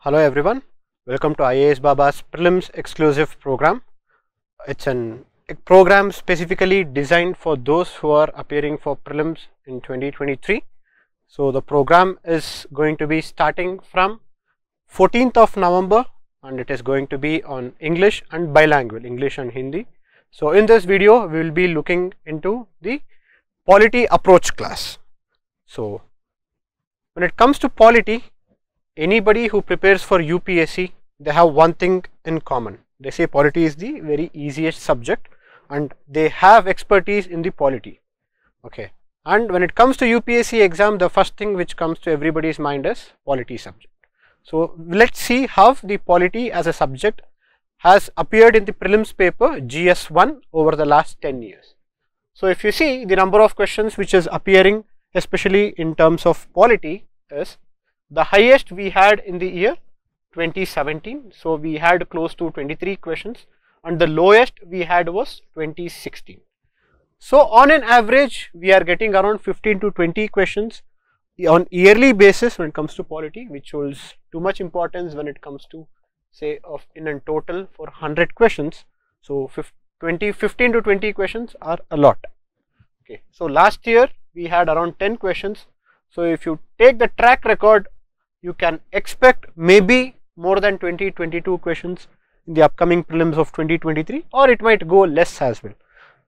Hello everyone, welcome to IAS Baba's Prelims exclusive program. It's a program specifically designed for those who are appearing for Prelims in 2023. So the program is going to be starting from 14th of November and it is going to be on English and bilingual, English and Hindi. So in this video we will be looking into the polity approach class. So when it comes to polity, anybody who prepares for UPSC, they have one thing in common. They say polity is the very easiest subject and they have expertise in the polity. Okay. And when it comes to UPSC exam, the first thing which comes to everybody's mind is polity subject. So let's see how the polity as a subject has appeared in the prelims paper GS1 over the last 10 years. So if you see the number of questions which is appearing, especially in terms of polity, is the highest we had in the year 2017. So we had close to 23 questions and the lowest we had was 2016. So on an average we are getting around 15 to 20 questions on yearly basis when it comes to polity, which holds too much importance when it comes to say of in a total for 100 questions. So 15 to 20 questions are a lot. Okay. So last year we had around 10 questions. So if you take the track record, you can expect maybe more than 22 questions in the upcoming prelims of 2023, or it might go less as well,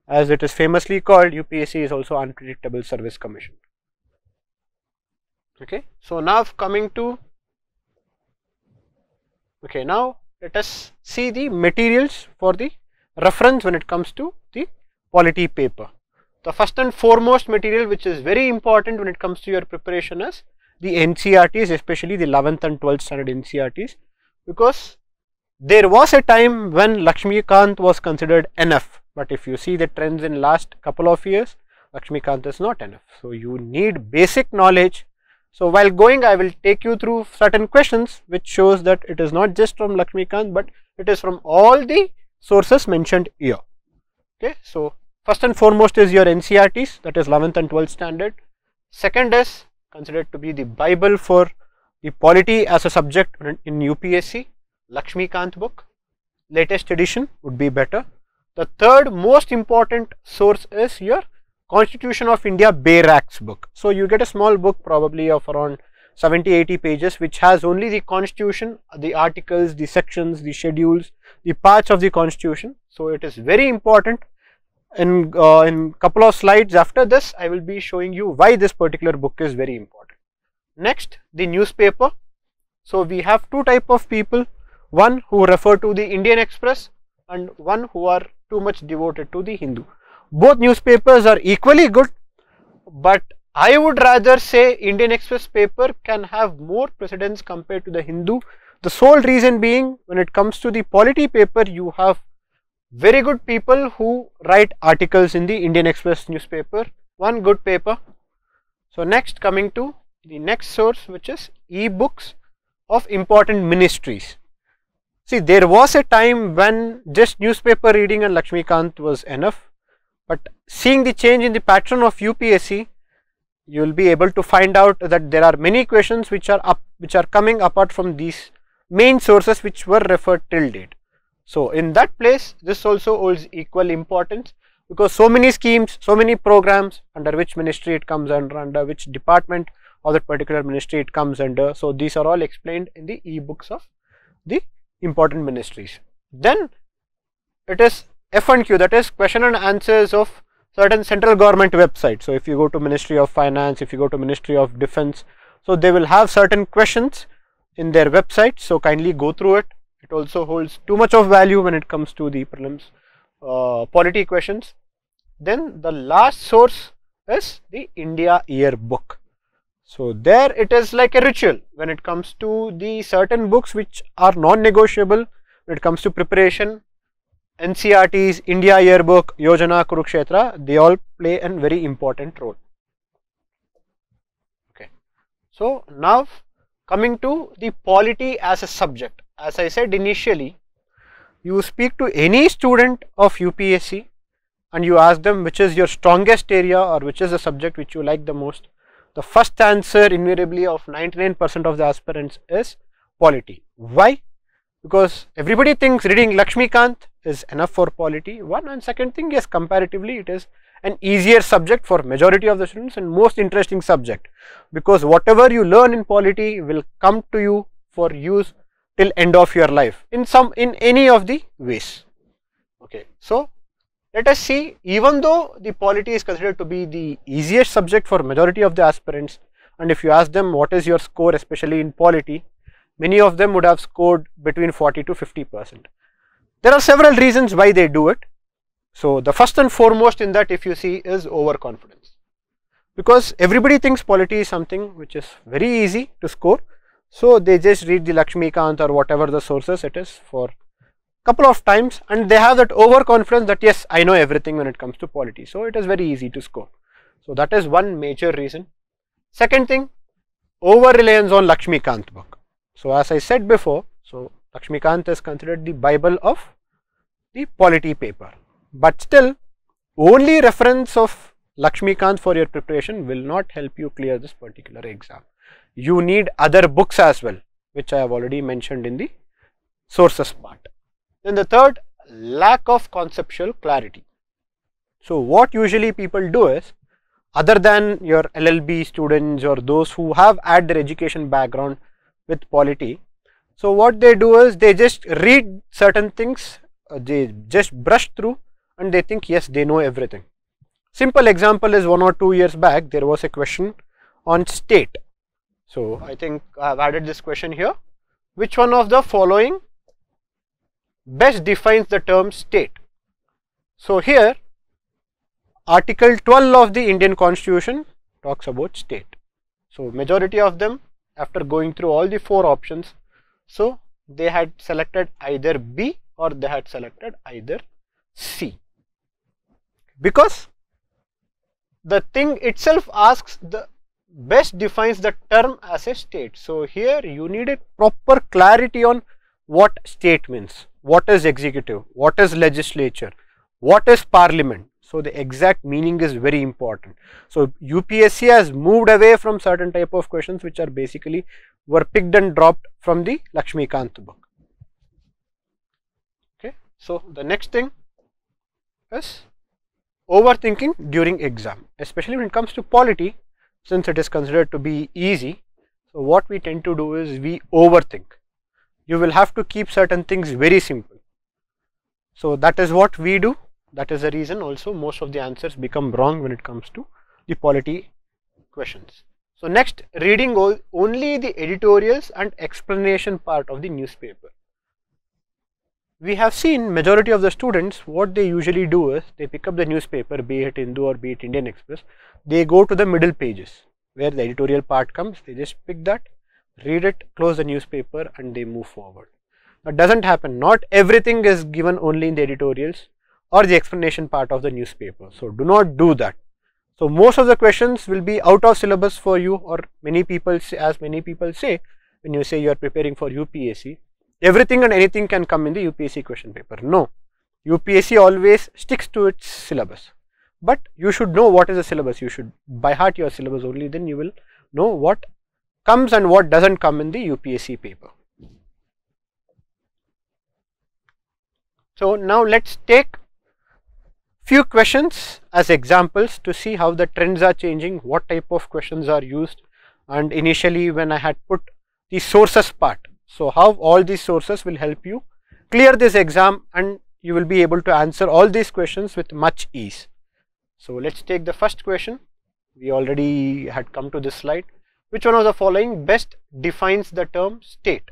as it is famously called UPSC is also Unpredictable Service Commission. Okay, so now coming to now let us see the materials for the reference when it comes to the polity paper. The first and foremost material which is very important when it comes to your preparation is the NCERTs, especially the 11th and 12th standard NCERTs, because there was a time when Lakshmikant was considered enough, but if you see the trends in last couple of years, Lakshmikant is not enough. So you need basic knowledge. So while going, I will take you through certain questions which shows that it is not just from Lakshmikant, but it is from all the sources mentioned here. Okay, so first and foremost is your NCERTs, that is 11th and 12th standard. Second is considered to be the Bible for the polity as a subject in UPSC, Lakshmikant book, latest edition would be better. The third most important source is your Constitution of India Bare Acts book. So you get a small book probably of around 70-80 pages which has only the constitution, the articles, the sections, the schedules, the parts of the constitution. So it is very important. In couple of slides after this, I will be showing you why this particular book is very important. Next, the newspaper. So we have two type of people, one who refer to the Indian Express and one who are too much devoted to the Hindu. Both newspapers are equally good, but I would rather say Indian Express paper can have more precedence compared to the Hindu. The sole reason being, when it comes to the polity paper, you have very good people who write articles in the Indian Express newspaper, one good paper. So next, coming to the next source, which is e-books of important ministries. See, there was a time when just newspaper reading and Lakshmikant was enough, but seeing the change in the pattern of UPSC, you will be able to find out that there are many questions which are coming apart from these main sources which were referred till date. So in that place, this also holds equal importance, because so many schemes, so many programs, under which ministry it comes under which department of that particular ministry it comes under. So these are all explained in the e-books of the important ministries. Then it is F&Q, that is question and answers of certain central government websites. So if you go to Ministry of Finance, if you go to Ministry of Defense, so they will have certain questions in their website. So kindly go through it. It also holds too much of value when it comes to the prelims polity questions. Then the last source is the India Yearbook. So there it is like a ritual when it comes to the certain books which are non-negotiable when it comes to preparation. NCERTs, India Yearbook, Yojana, Kurukshetra, they all play a very important role. Okay. So now coming to the polity as a subject. As I said initially, you speak to any student of UPSC and you ask them which is your strongest area or which is the subject which you like the most. The first answer invariably of 99% of the aspirants is polity. Why? Because everybody thinks reading Lakshmikant is enough for polity, one, and second thing, yes, comparatively it is an easier subject for majority of the students and most interesting subject, because whatever you learn in polity will come to you for use till end of your life in any of the ways. Okay, so let us see, even though the polity is considered to be the easiest subject for majority of the aspirants, and if you ask them what is your score especially in polity, many of them would have scored between 40 to 50%. There are several reasons why they do it. So the first and foremost in that, if you see, is overconfidence, because everybody thinks polity is something which is very easy to score, so they just read the Lakshmikant or whatever the sources it is for couple of times, and they have that overconfidence that yes, I know everything when it comes to polity, so it is very easy to score. So that is one major reason. Second thing, over reliance on Lakshmikant book. So as I said before, so Lakshmikant is considered the Bible of the polity paper, but still only reference of Lakshmikant for your preparation will not help you clear this particular exam. You need other books as well, which I have already mentioned in the sources part. Then the third, lack of conceptual clarity. So what usually people do is, other than your LLB students or those who have had their education background with polity, so what they do is they just read certain things, they just brush through and they think yes, they know everything. Simple example is 1 or 2 years back there was a question on state. So I think I have added this question here. Which one of the following best defines the term state? So here Article 12 of the Indian Constitution talks about state. So majority of them, after going through all the 4 options, so they had selected either B or they had selected either C, because the thing itself asks the best defines the term as a state. So here you need a proper clarity on what state means, what is executive, what is legislature, what is parliament. So the exact meaning is very important. So UPSC has moved away from certain type of questions which are basically were picked and dropped from the Lakshmikant book. Okay, so the next thing is overthinking during exam, especially when it comes to polity, since it is considered to be easy. So what we tend to do is we overthink. You will have to keep certain things very simple. So that is what we do. That is the reason also most of the answers become wrong when it comes to the polity questions. So next, reading only the editorials and explanation part of the newspaper. We have seen majority of the students, what they usually do is they pick up the newspaper, be it Hindu or be it Indian Express, they go to the middle pages where the editorial part comes, they just pick that, read it, close the newspaper and they move forward. That doesn't happen. Not everything is given only in the editorials or the explanation part of the newspaper. So do not do that. So most of the questions will be out of syllabus for you, or many people say, as many people say, when you say you are preparing for UPSC, everything and anything can come in the UPSC question paper. No, UPSC always sticks to its syllabus. But you should know what is the syllabus. You should by heart your syllabus only, then you will know what comes and what doesn't come in the UPSC paper. So now let's take few questions as examples to see how the trends are changing, what type of questions are used, and initially when I had put the sources part. So how all these sources will help you clear this exam and you will be able to answer all these questions with much ease. So let's take the first question. We already had come to this slide. Which one of the following best defines the term state?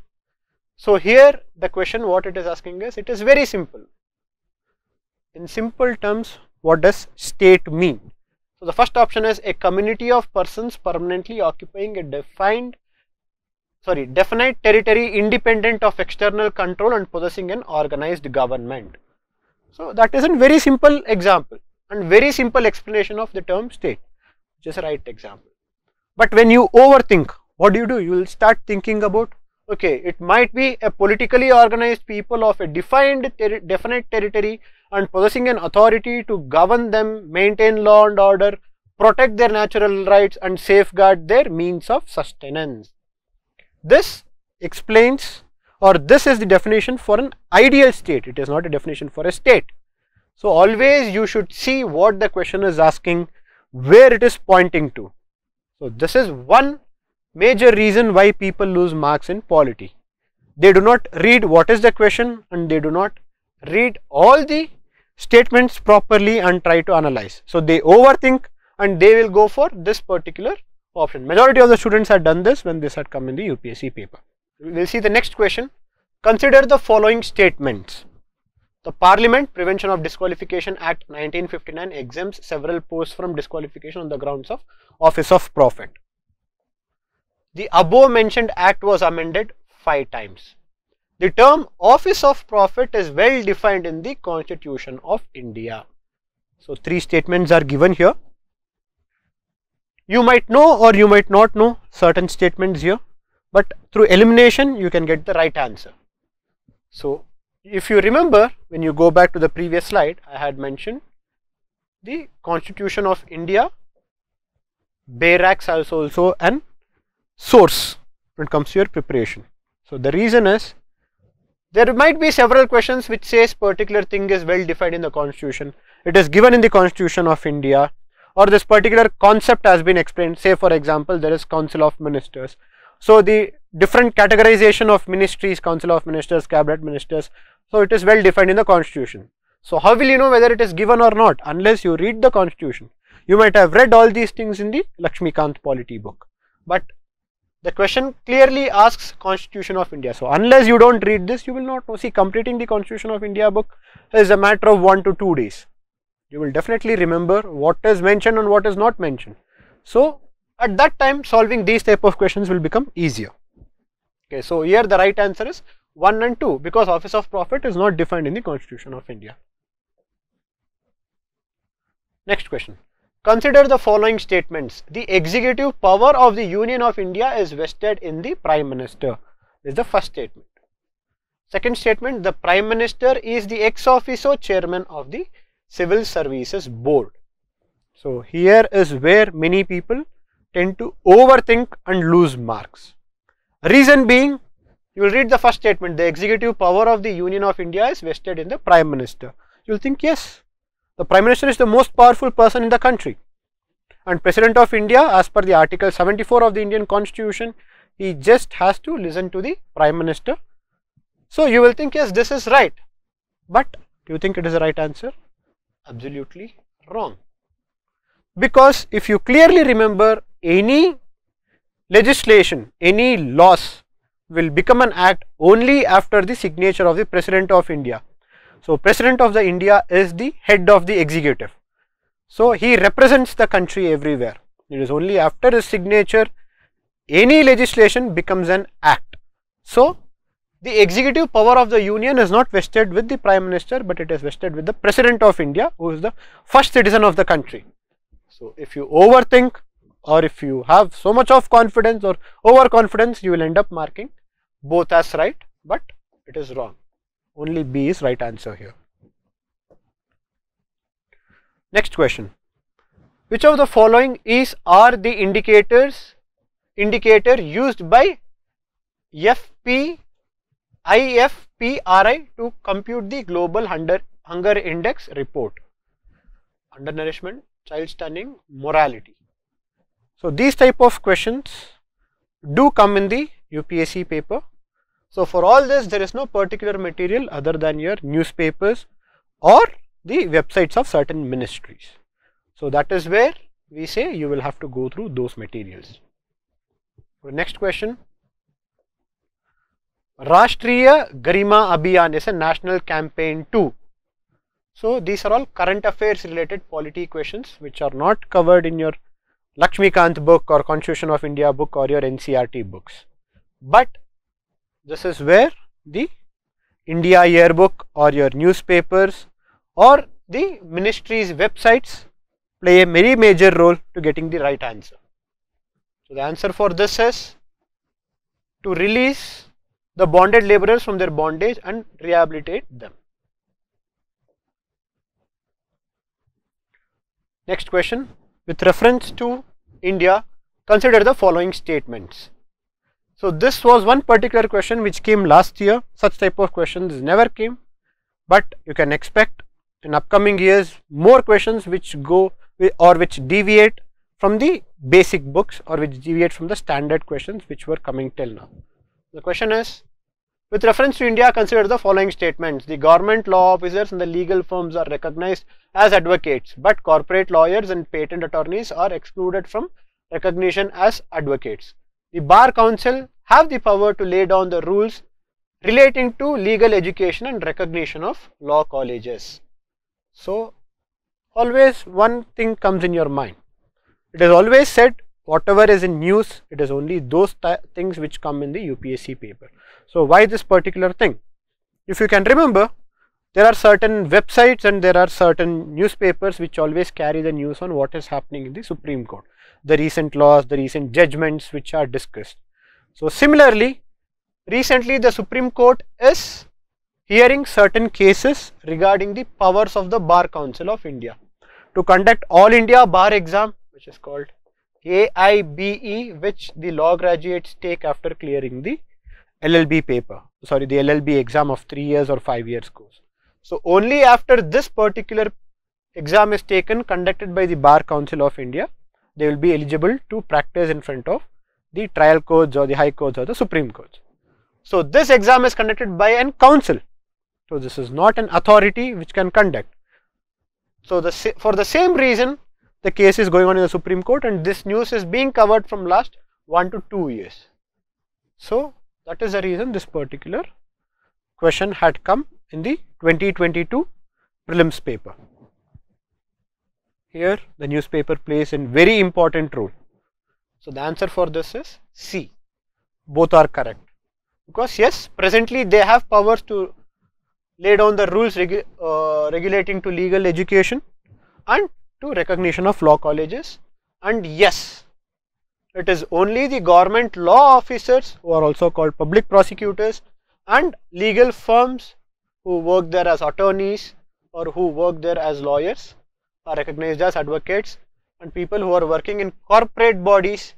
So here the question what it is asking is, it is very simple. In simple terms, what does state mean? So the first option is a community of persons permanently occupying a definite territory independent of external control and possessing an organized government. So that is a very simple example and very simple explanation of the term state, which is a right example. But when you overthink, what do? You will start thinking about, okay, it might be a politically organized people of a definite territory and possessing an authority to govern them, maintain law and order, protect their natural rights and safeguard their means of sustenance. This explains, or this is the definition for an ideal state. It is not a definition for a state. So always you should see what the question is asking, where it is pointing to. So this is one major reason why people lose marks in polity. They do not read what is the question, and they do not read all the statements properly and try to analyze. So they overthink and they will go for this particular option. Majority of the students had done this when this had come in the UPSC paper. We will see the next question. Consider the following statements. The Parliament Prevention of Disqualification Act 1959 exempts several posts from disqualification on the grounds of office of profit. The above mentioned act was amended 5 times. The term office of profit is well defined in the Constitution of India. So 3 statements are given here. You might know or you might not know certain statements here, but through elimination you can get the right answer. So if you remember, when you go back to the previous slide, I had mentioned the Constitution of India, barracks is also an source when it comes to your preparation. So the reason is, there might be several questions which says particular thing is well defined in the Constitution, it is given in the Constitution of India, or this particular concept has been explained. Say for example, there is Council of Ministers. So the different categorization of ministries, Council of Ministers, Cabinet Ministers, so it is well defined in the Constitution. So how will you know whether it is given or not? Unless you read the Constitution. You might have read all these things in the Lakshmikant Polity book, but the question clearly asks Constitution of India. So unless you don't read this, you will not know. See, completing the Constitution of India book is a matter of 1 to 2 days. You will definitely remember what is mentioned and what is not mentioned. So at that time, solving these type of questions will become easier. Okay, so here the right answer is 1 and 2, because office of profit is not defined in the Constitution of India. Next question. Consider the following statements. The executive power of the Union of India is vested in the Prime Minister. This is the first statement. Second statement, the Prime Minister is the ex officio chairman of the Civil Services Board. So here is where many people tend to overthink and lose marks. Reason being, you will read the first statement, the executive power of the Union of India is vested in the Prime Minister. You will think, yes, the Prime Minister is the most powerful person in the country, and President of India, as per the Article 74 of the Indian Constitution, he just has to listen to the Prime Minister. So you will think, yes, this is right, but do you think it is the right answer? Absolutely wrong. Because if you clearly remember, any legislation, any laws will become an act only after the signature of the President of India. So President of the India is the head of the executive. So he represents the country everywhere. It is only after his signature any legislation becomes an act. So the executive power of the Union is not vested with the Prime Minister, but it is vested with the President of India, who is the first citizen of the country. So if you overthink, or if you have so much of confidence or overconfidence, you will end up marking both as right, but it is wrong. Only B is right answer here. Next question. Which of the following are the indicator used by IFPRI to compute the global hunger index report? Undernourishment, child stunning, morality. So these type of questions do come in the UPSC paper. So for all this, there is no particular material other than your newspapers or the websites of certain ministries. So that is where we say you will have to go through those materials. The next question. Rashtriya Garima Abhiyan is a national campaign too. So these are all current affairs related polity questions which are not covered in your Lakshmikant book or Constitution of India book or your NCERT books. But this is where the India yearbook or your newspapers or the ministry's websites play a very major role to getting the right answer. So the answer for this is to release the bonded laborers from their bondage and rehabilitate them. Next question. With reference to India, consider the following statements. So this was one particular question which came last year. Such type of questions never came, but you can expect in upcoming years more questions which go or which deviate from the basic books or which deviate from the standard questions which were coming till now. The question is, with reference to India, consider the following statements. The government law officers and the legal firms are recognized as advocates, but corporate lawyers and patent attorneys are excluded from recognition as advocates. The Bar Council have the power to lay down the rules relating to legal education and recognition of law colleges. So, always one thing comes in your mind. It is always said, whatever is in news, it is only those things which come in the UPSC paper. So, why this particular thing? If you can remember, there are certain websites and there are certain newspapers which always carry the news on what is happening in the Supreme Court, the recent laws, the recent judgments which are discussed. So, similarly, recently the Supreme Court is hearing certain cases regarding the powers of the Bar Council of India to conduct All India Bar Exam, which is called AIBE, which the law graduates take after clearing the LLB paper, the LLB exam of 3 years or 5 years course. So, only after this particular exam is taken, conducted by the Bar Council of India, they will be eligible to practice in front of the trial courts or the high courts or the Supreme Courts. So, this exam is conducted by an council. So, this is not an authority which can conduct. So, for the same reason, the case is going on in the Supreme Court and this news is being covered from last 1 to 2 years. So, that is the reason this particular question had come in the 2022 prelims paper. Here the newspaper plays a very important role. So, the answer for this is C. Both are correct, because yes, presently they have powers to lay down the rules regulating to legal education and to recognition of law colleges, and yes, it is only the government law officers who are also called public prosecutors and legal firms who work there as attorneys or who work there as lawyers are recognized as advocates, and people who are working in corporate bodies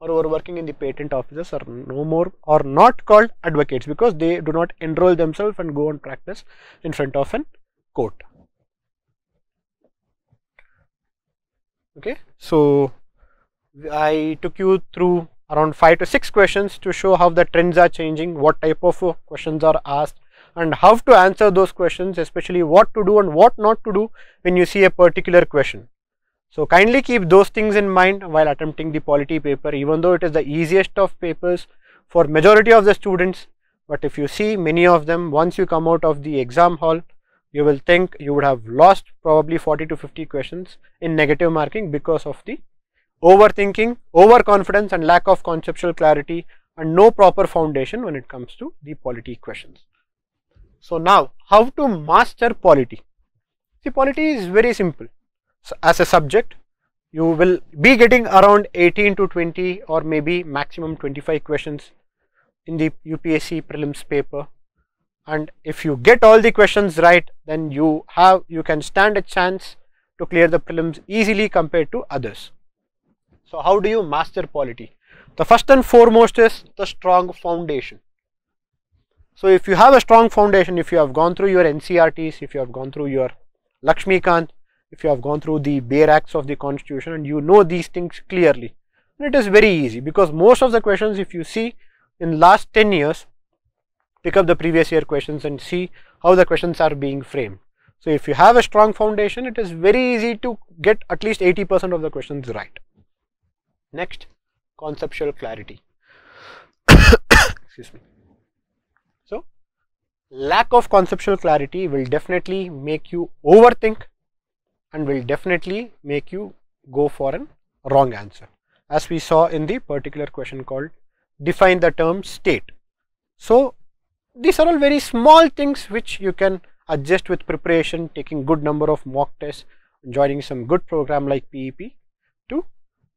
or who are working in the patent offices are no more or not called advocates, because they do not enroll themselves and go on practice in front of an court. Okay, so I took you through around 5 to 6 questions to show how the trends are changing, what type of questions are asked and how to answer those questions, especially what to do and what not to do when you see a particular question. So, kindly keep those things in mind while attempting the polity paper, even though it is the easiest of papers for majority of the students. But if you see many of them, once you come out of the exam hall, you will think you would have lost probably 40 to 50 questions in negative marking because of the overthinking, overconfidence and lack of conceptual clarity and no proper foundation when it comes to the polity questions. So, now how to master polity? See, polity is very simple. So, as a subject, you will be getting around 18 to 20 or maybe maximum 25 questions in the UPSC prelims paper, and if you get all the questions right, then you can stand a chance to clear the prelims easily compared to others. So, how do you master polity? The first and foremost is the strong foundation. So, if you have a strong foundation, if you have gone through your NCRTs, if you have gone through your Lakshmikant, if you have gone through the bare acts of the constitution and you know these things clearly, it is very easy, because most of the questions, if you see in last 10 years, pick up the previous year questions and see how the questions are being framed. So, if you have a strong foundation, it is very easy to get at least 80% of the questions right. Next, conceptual clarity. Excuse me. So, lack of conceptual clarity will definitely make you overthink and will definitely make you go for a wrong answer, as we saw in the particular question called define the term state. So, these are all very small things which you can adjust with preparation, taking good number of mock tests, joining some good program like PEP to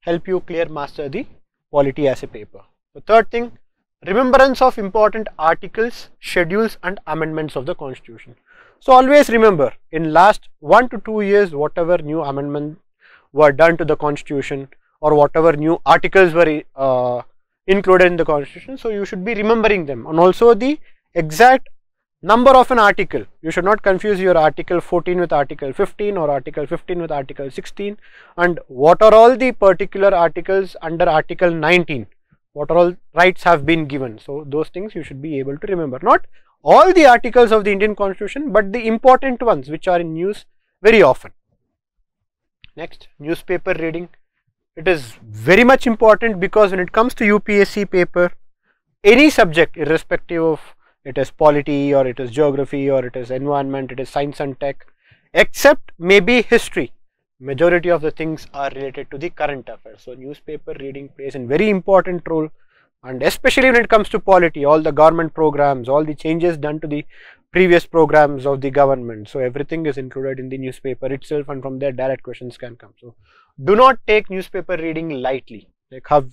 help you master the polity as a paper. The third thing, remembrance of important articles, schedules and amendments of the constitution. So, always remember, in last 1 to 2 years, whatever new amendments were done to the constitution or whatever new articles were included in the constitution, so you should be remembering them, and also the exact number of an article. You should not confuse your article 14 with article 15 or article 15 with article 16, and what are all the particular articles under article 19, what are all rights have been given. So those things you should be able to remember, not all the articles of the Indian constitution, but the important ones which are in use very often. Next, newspaper reading. It is very much important, because when it comes to UPSC paper, any subject, irrespective of it is polity or it is geography or it is environment, it is science and tech, except maybe history, majority of the things are related to the current affairs. So newspaper reading plays a very important role, and especially when it comes to polity, all the government programs, all the changes done to the previous programs of the government, so everything is included in the newspaper itself, and from there direct questions can come. So do not take newspaper reading lightly, like how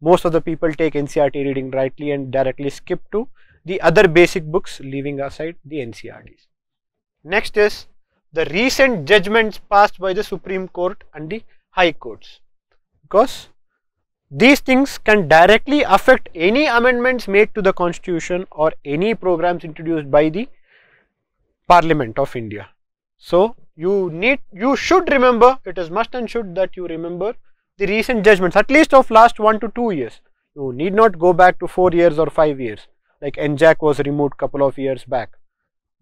most of the people take NCERT reading lightly and directly skip to the other basic books, leaving aside the NCERTs. Next is the recent judgments passed by the Supreme Court and the High Courts, because these things can directly affect any amendments made to the constitution or any programs introduced by the Parliament of India. So you should remember, it is must and should that you remember the recent judgments, at least of last 1 to 2 years. You need not go back to 4 years or 5 years, like NJAC was removed couple of years back,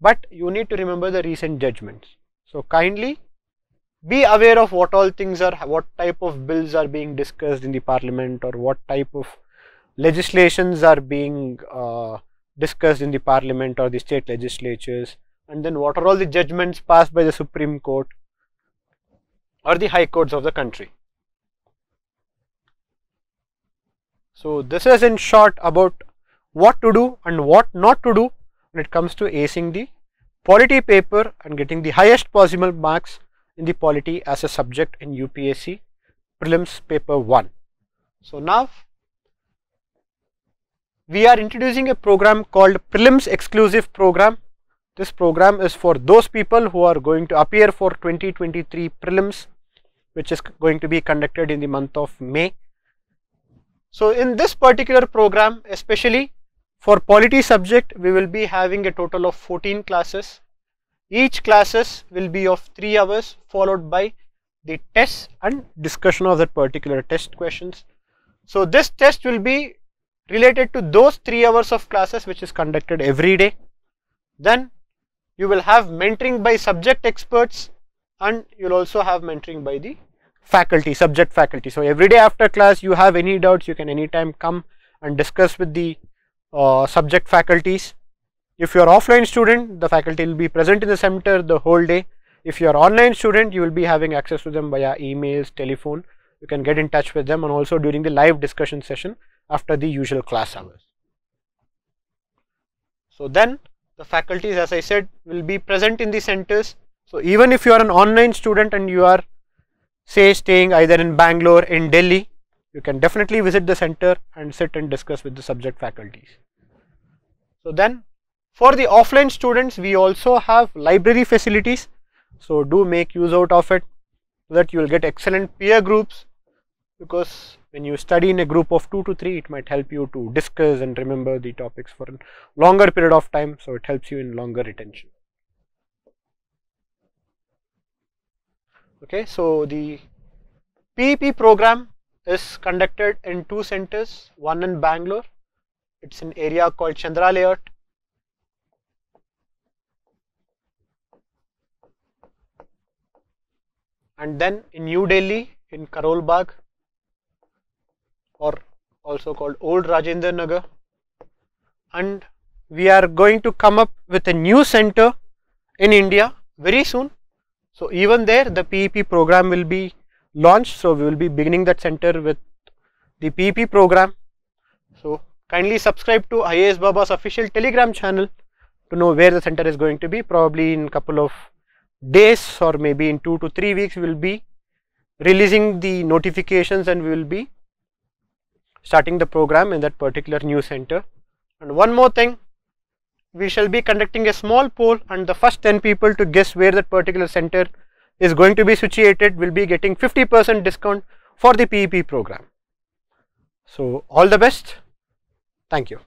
but you need to remember the recent judgments. So kindly be aware of what all things are, what type of bills are being discussed in the Parliament, or what type of legislations are being discussed in the Parliament or the state legislatures, and then what are all the judgments passed by the Supreme Court or the High Courts of the country. So this is in short about what to do and what not to do when it comes to acing the polity paper and getting the highest possible marks in the polity as a subject in UPSC Prelims paper 1. So now we are introducing a program called Prelims Exclusive Program. This program is for those people who are going to appear for 2023 Prelims, which is going to be conducted in the month of May. So in this particular program, especially for polity subject, we will be having a total of 14 classes. Each classes will be of 3 hours, followed by the tests and discussion of that particular test questions. So this test will be related to those 3 hours of classes which is conducted every day. Then you will have mentoring by subject experts, and you will also have mentoring by the faculty, subject faculty. So every day after class, you have any doubts, you can anytime come and discuss with the subject faculties. If you are offline student, the faculty will be present in the center the whole day. If you are online student, you will be having access to them via emails, telephone. You can get in touch with them, and also during the live discussion session after the usual class hours. So then the faculties, as I said, will be present in the centers. So even if you are an online student and you are, say, staying either in Bangalore, in Delhi, you can definitely visit the center and sit and discuss with the subject faculties. So then for the offline students, we also have library facilities. So do make use out of it, so that you will get excellent peer groups, because when you study in a group of 2 to 3, it might help you to discuss and remember the topics for a longer period of time. So it helps you in longer retention. Okay, so the PEP program is conducted in 2 centers, one in Bangalore, it's an area called Chandra Layout, and then in New Delhi in Karol Bagh, or also called Old Rajendra Nagar, and we are going to come up with a new center in India very soon. So even there the PEP program will be launched. So we will be beginning that center with the PEP program. So kindly subscribe to IAS Baba's official Telegram channel to know where the center is going to be. Probably in a couple of days or maybe in 2 to 3 weeks we will be releasing the notifications, and we will be starting the program in that particular new center. And one more thing, we shall be conducting a small poll, and the first 10 people to guess where that particular center is going to be situated will be getting 50% discount for the PEP program. So all the best. Thank you.